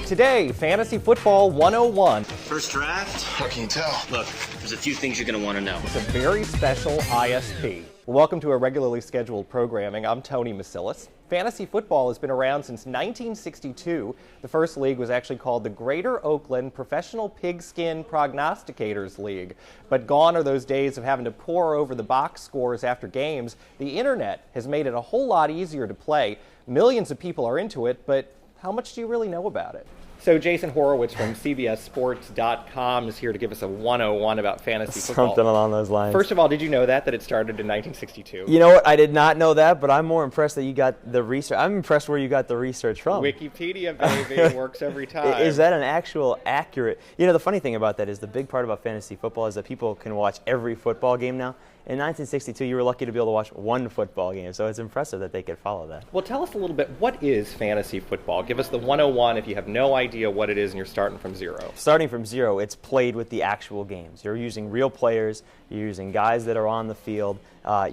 Today, Fantasy Football 101. First draft? How can you tell? Look, there's a few things you're going to want to know. It's a very special ISP. Welcome to our regularly scheduled programming. I'm Tony Masilis. Fantasy football has been around since 1962. The first league was actually called the Greater Oakland Professional Pigskin Prognosticators League. But gone are those days of having to pore over the box scores after games. The internet has made it a whole lot easier to play. Millions of people are into it, but how much do you really know about it? So Jason Horowitz from CBS Sports.com is here to give us a 101 about fantasy football. Something along those lines. First of all, did you know that it started in 1962? You know what? I did not know that, but I'm more impressed that you got the research. I'm impressed where you got the research from. Wikipedia, baby, works every time. Is that an actual accurate? You know, the funny thing about that is the big part about fantasy football is that people can watch every football game now. In 1962, you were lucky to be able to watch one football game, so it's impressive that they could follow that. Well, tell us a little bit, what is fantasy football? Give us the 101 if you have no idea what it is and you're starting from zero. Starting from zero, it's played with the actual games. You're using real players, you're using guys that are on the field,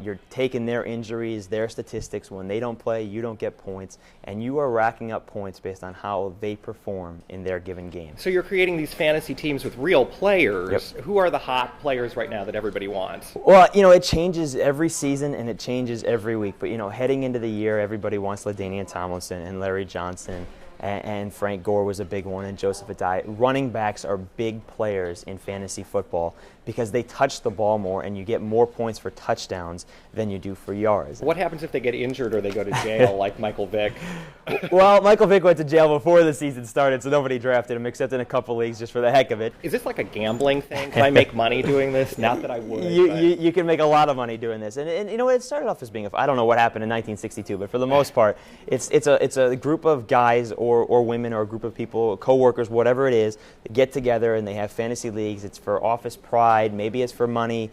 you're taking their injuries, their statistics. When they don't play, you don't get points, and you are racking up points based on how they perform in their given game. So you're creating these fantasy teams with real players. Yep. Who are the hot players right now that everybody wants? Well, you know, it changes every season and it changes every week. But, you know, heading into the year, everybody wants LaDainian Tomlinson and Larry Johnson, and Frank Gore was a big one, and Joseph Adai. Running backs are big players in fantasy football because they touch the ball more, and you get more points for touchdowns than you do for yards. What happens if they get injured or they go to jail like Michael Vick? Well, Michael Vick went to jail before the season started, so nobody drafted him except in a couple leagues just for the heck of it. Is this like a gambling thing? Can I make money doing this? Not that I would. You can make a lot of money doing this. And you know, it started off as being, I don't know what happened in 1962, but for the most part, it's a group of guys or women or a group of people, co-workers, whatever it is, that get together and they have fantasy leagues. It's for office pride. Maybe it's for money.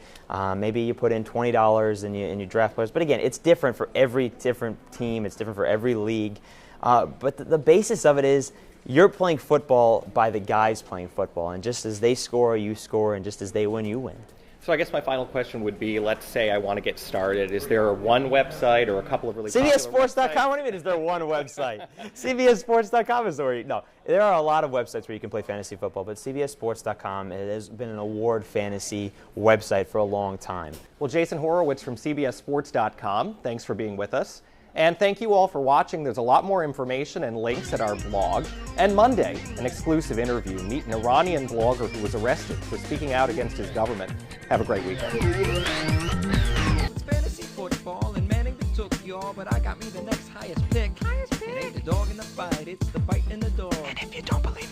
Maybe you put in $20 and you draft players. But again, it's different for every different team. It's different for every league. But the basis of it is you're playing football by the guys playing football. And just as they score, you score. And just as they win, you win. So I guess my final question would be, let's say I want to get started. Is there one website or a couple of really popular CBSSports.com? What do you mean is there one website? CBSSports.com is where no. There are a lot of websites where you can play fantasy football, but CBSSports.com has been an award fantasy website for a long time. Well, Jason Horowitz from CBSSports.com, thanks for being with us. And thank you all for watching. There's a lot more information and links at our blog. And Monday, an exclusive interview. Meet an Iranian blogger who was arrested for speaking out against his government. Have a great weekend. It's fantasy football, and Manning took y'all, but I got me the next highest pick. It ain't the dog in the fight, it's the fight in the dog. And if you don't believe